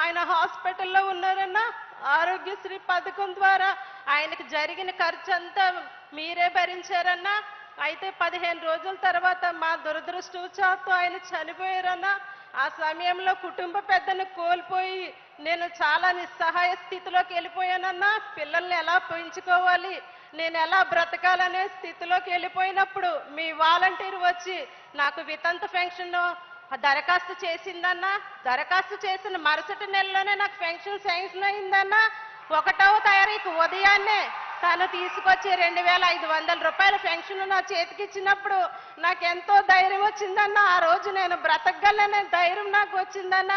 ఆయన హాస్పిటల్లో ఉన్నారన్న. ఆరోగ్యశ్రీ పథకం ద్వారా ఆయనకి జరిగిన ఖర్చు అంతా మీరే భరించారన్న. అయితే 15 రోజుల తర్వాత మా దురదృష్టవశాత్తు ఆయన చనిపోయారన్న. ఆ సమయంలో కుటుంబ పెద్దను కోల్పోయి నేను చాలా నిస్సహాయ స్థితిలోకి వెళ్ళిపోయానన్నా. పిల్లల్ని ఎలా పెంచుకోవాలి, నేను ఎలా బ్రతకాలనే స్థితిలోకి వెళ్ళిపోయినప్పుడు మీ వాలంటీర్ వచ్చి నాకు వితంతు పెన్షన్ దరఖాస్తు చేసిందన్నా. దరఖాస్తు చేసిన మరుసటి నెలలోనే నాకు పెన్షన్ శాంక్షన్ అయిందన్నా. 1వ తారీఖు ఉదయాన్నే తను తీసుకొచ్చి 2500 రూపాయల పెన్షన్ నా చేతికి ఇచ్చినప్పుడు నాకు ఎంతో ధైర్యం వచ్చిందన్న. ఆ రోజు నేను బ్రతకగలనే ధైర్యం నాకు వచ్చిందన్న.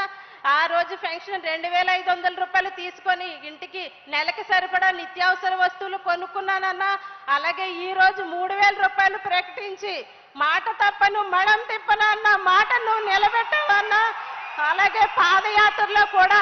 ఆ రోజు పెన్షన్ 2500 రూపాయలు తీసుకొని ఇంటికి నెలకి సరిపడా నిత్యావసర వస్తువులు కొనుక్కున్నానన్నా. అలాగే ఈ రోజు 3000 రూపాయలు ప్రకటించి మాట తప్పను మడం తిప్పను అన్న మాట నువ్వు నిలబెట్టావన్నా. అలాగే పాదయాత్రలో కూడా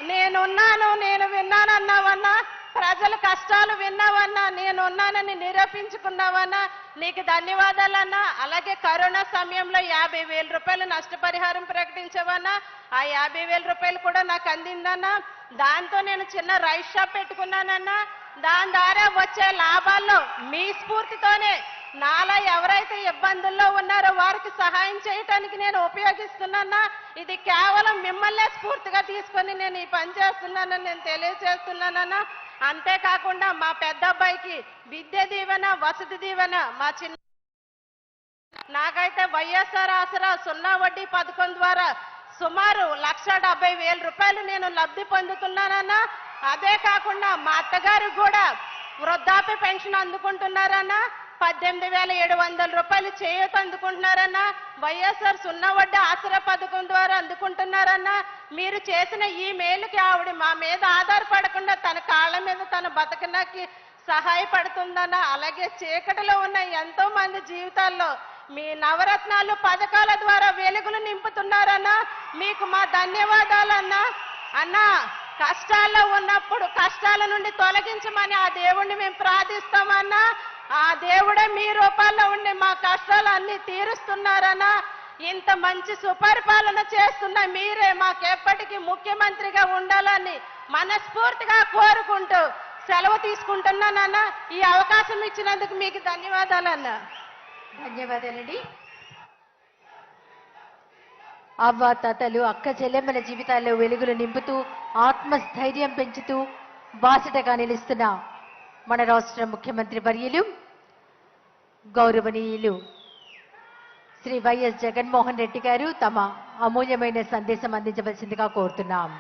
నేనున్నాను, నేను విన్నానన్నావన్నా. ప్రజల కష్టాలు విన్నావన్నా, నేనున్నానని నిరూపించుకున్నావన్నా. నీకు ధన్యవాదాలన్నా. అలాగే కరోనా సమయంలో 50,000 రూపాయలు నష్టపరిహారం ప్రకటించావన్నా. ఆ 50,000 రూపాయలు కూడా నాకు అందిందన్నా. దాంతో నేను చిన్న రైస్ షాప్ పెట్టుకున్నానన్నా. దాని ద్వారా వచ్చే లాభాల్లో మీ స్ఫూర్తితోనే నాలా ఎవరైతే ఇబ్బందుల్లో ఉన్నారో వారికి సహాయం చేయటానికి నేను ఉపయోగిస్తున్నానా. ఇది కేవలం మిమ్మల్నే స్ఫూర్తిగా తీసుకొని నేను ఈ పని చేస్తున్నానని నేను తెలియజేస్తున్నానన్నా. అంతేకాకుండా మా పెద్ద అబ్బాయికి విద్య దీవెన, వసతి దీవెన మా చిన్న నాకైతే వైఎస్ఆర్ ఆసరా 0 వడ్డీ పథకం ద్వారా సుమారు 1,70,000 రూపాయలు నేను లబ్ధి పొందుతున్నానన్నా. అదే కాకుండా మా అత్తగారు కూడా వృద్ధాప్య పెన్షన్ అందుకుంటున్నారన్నా. 18,700 రూపాయలు చేయూత అందుకుంటున్నారన్నా. వైఎస్ఆర్ 0 వడ్డీ ఆసరా పథకం ద్వారా అందుకుంటున్నారన్నా. మీరు చేసిన ఈ మేలుకి ఆవిడ మా మీద ఆధారపడకుండా తన కాళ్ళ మీద తన బతకడానికి సహాయపడుతుందన్నా. అలాగే చీకటిలో ఉన్న ఎంతో మంది జీవితాల్లో మీ నవరత్నాలు పథకాల ద్వారా వెలుగులు నింపుతున్నారన్నా. మీకు మా ధన్యవాదాలన్నా. అన్నా, కష్టాల్లో ఉన్నప్పుడు కష్టాల నుండి తొలగించమని ఆ దేవుణ్ణి మేము ప్రార్థిస్తామన్నా. ఆ దేవుడే మీ రూపాల్లో ఉండి మా కష్టాలు అన్ని తీరుస్తున్నారన్నా. ఇంత మంచి సుపరిపాలన చేస్తున్న మీరే మాకెప్పటికీ ముఖ్యమంత్రిగా ఉండాలని మనస్ఫూర్తిగా కోరుకుంటూ సెలవు తీసుకుంటున్నానన్నా. ఈ అవకాశం ఇచ్చినందుకు మీకు ధన్యవాదాలన్నా. ధన్యవాదాలండి. అవ్వ తాతలు, అక్క చెల్లెమ్మల జీవితాల్లో వెలుగులు నింపుతూ ఆత్మస్థైర్యం పెంచుతూ బాసటగా నిలుస్తున్న మన రాష్ట్ర ముఖ్యమంత్రి వర్యులు గౌరవనీయులు శ్రీ వైఎస్ జగన్మోహన్ రెడ్డి గారు తమ అమూల్యమైన సందేశం అందించవలసిందిగా కోరుతున్నాం.